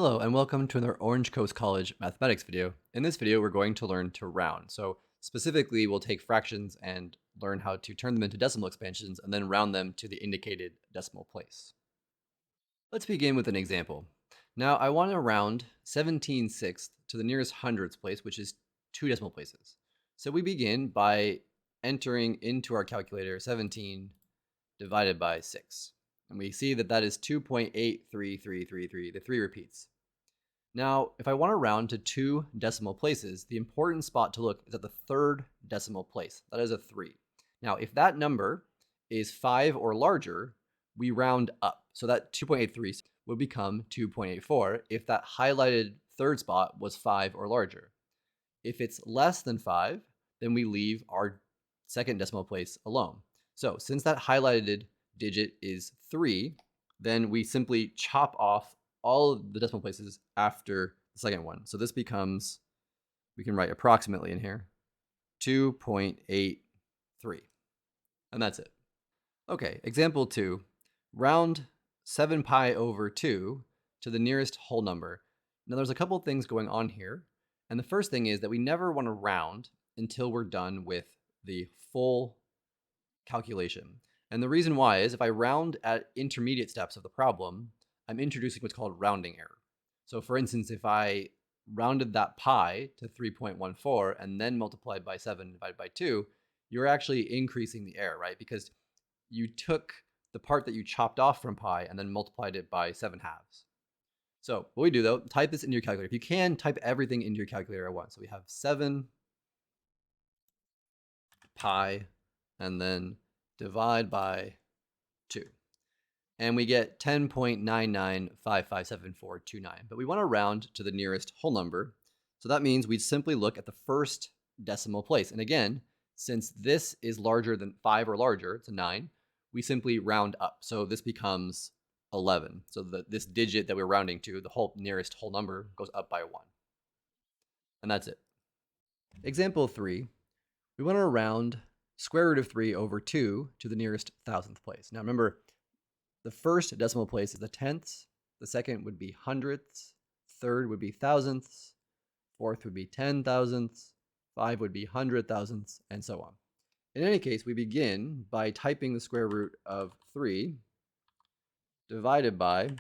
Hello and welcome to another Orange Coast College mathematics video. In this video, we're going to learn to round. So specifically, we'll take fractions and learn how to turn them into decimal expansions and then round them to the indicated decimal place. Let's begin with an example. Now I want to round 17/6 to the nearest hundredths place, which is 2 decimal places. So we begin by entering into our calculator 17 divided by 6. And we see that that is 2.83333. The 3 repeats. Now, if I want to round to 2 decimal places, the important spot to look is at the third decimal place. That is a 3. Now, if that number is 5 or larger, we round up. So that 2.83 would become 2.84 if that highlighted third spot was 5 or larger. If it's less than 5, then we leave our second decimal place alone. So since that highlighted digit is 3, then we simply chop off all of the decimal places after the second one. So this becomes, we can write approximately in here, 2.83. And that's it. Okay, example 2. Round 7 pi over 2 to the nearest whole number. Now there's a couple things going on here. And the first thing is that we never want to round until we're done with the full calculation. And the reason why is if I round at intermediate steps of the problem, I'm introducing what's called rounding error. So for instance, if I rounded that pi to 3.14 and then multiplied by 7 divided by 2, you're actually increasing the error, right? Because you took the part that you chopped off from pi and then multiplied it by 7 halves. So what we do though, type this into your calculator. If you can, type everything into your calculator at once. So we have 7 pi and then divide by 2. And we get 10.99557429. But we want to round to the nearest whole number. So that means we'd simply look at the first decimal place. And again, since this is larger than 5 or larger, it's a 9, we simply round up. So this becomes 11. So this digit that we're rounding to, the whole nearest whole number, goes up by 1. And that's it. Example 3, we want to round square root of 3 over 2 to the nearest thousandth place. Now remember, the first decimal place is the tenths, the second would be hundredths, third would be thousandths, fourth would be 10 thousandths, 5 would be 100 thousandths, and so on. In any case, we begin by typing the square root of 3 divided by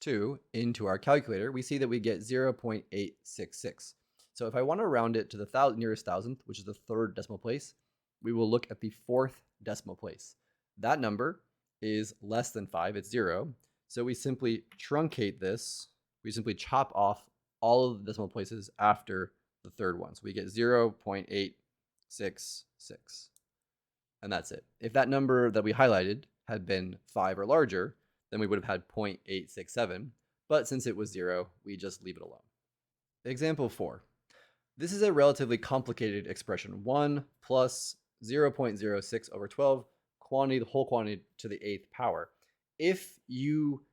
2 into our calculator. We see that we get 0.866. So if I want to round it to the nearest thousandth, which is the third decimal place, we will look at the fourth decimal place. That number is less than 5, it's 0. So we simply truncate this. We simply chop off all of the decimal places after the third one. So we get 0.866. And that's it. If that number that we highlighted had been 5 or larger, then we would have had 0.867. But since it was 0, we just leave it alone. Example 4. This is a relatively complicated expression. 1 plus 0.06 over 12, quantity, the whole quantity to the 8th power. If you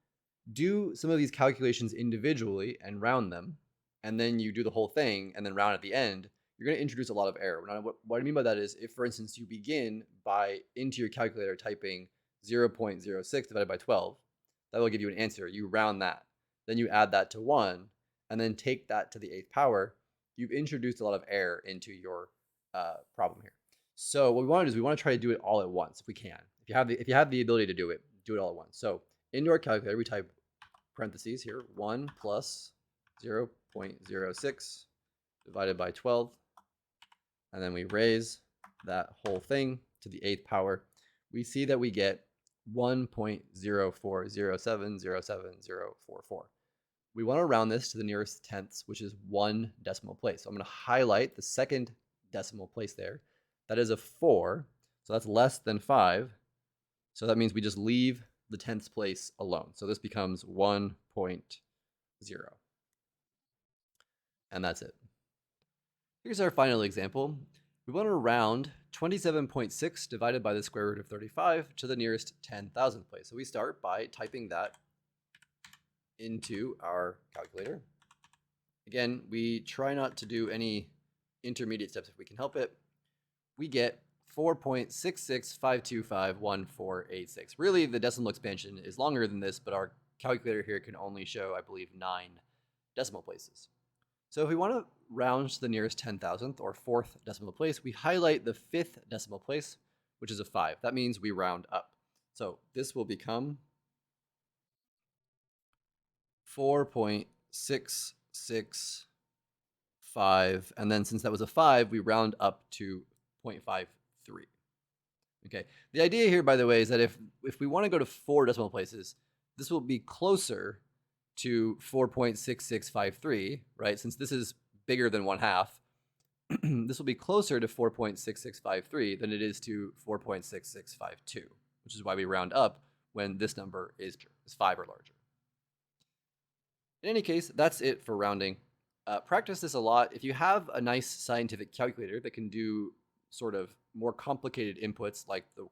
do some of these calculations individually and round them, and then you do the whole thing and then round at the end, you're going to introduce a lot of error. What I mean by that is if, for instance, you begin by into your calculator typing 0.06 divided by 12, that will give you an answer. You round that. Then you add that to 1, and then take that to the 8th power. You've introduced a lot of error into your problem here. So what we want to do is we want to try to do it all at once if we can. If you have the ability to do it all at once. So into our calculator, we type parentheses here, 1 plus 0.06 divided by 12. And then we raise that whole thing to the 8th power. We see that we get 1.040707044. We want to round this to the nearest tenths, which is 1 decimal place. So I'm going to highlight the second decimal place there. That is a 4, so that's less than 5. So that means we just leave the tenths place alone. So this becomes 1.0. And that's it. Here's our final example. We want to round 27.6 divided by the square root of 35 to the nearest 10,000th place. So we start by typing that into our calculator. Again, we try not to do any intermediate steps if we can help it. We get 4.665251486. Really, the decimal expansion is longer than this, but our calculator here can only show, I believe, 9 decimal places. So if we want to round to the nearest 10,000th or 4th decimal place, we highlight the 5th decimal place, which is a 5. That means we round up. So this will become 4.665, and then since that was a 5, we round up to 0.53. Okay, the idea here, by the way, is that if we want to go to 4 decimal places, this will be closer to 4.6653, right? Since this is bigger than 1/2, this will be closer to 4.6653 than it is to 4.6652, which is why we round up when this number is 5 or larger. In any case, that's it for rounding. Practice this a lot. If you have a nice scientific calculator that can do sort of more complicated inputs like the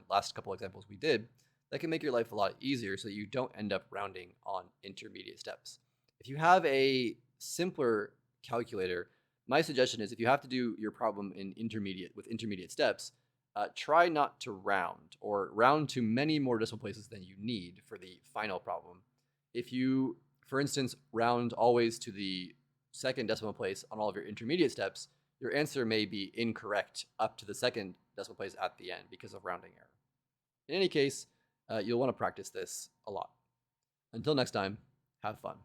last couple examples we did, that can make your life a lot easier so you don't end up rounding on intermediate steps. If you have a simpler calculator, my suggestion is if you have to do your problem with intermediate steps, try not to round or round to many more decimal places than you need for the final problem. If you, for instance, round always to the 2nd decimal place on all of your intermediate steps, your answer may be incorrect up to the 2nd decimal place at the end because of rounding error. In any case, you'll want to practice this a lot. Until next time, have fun.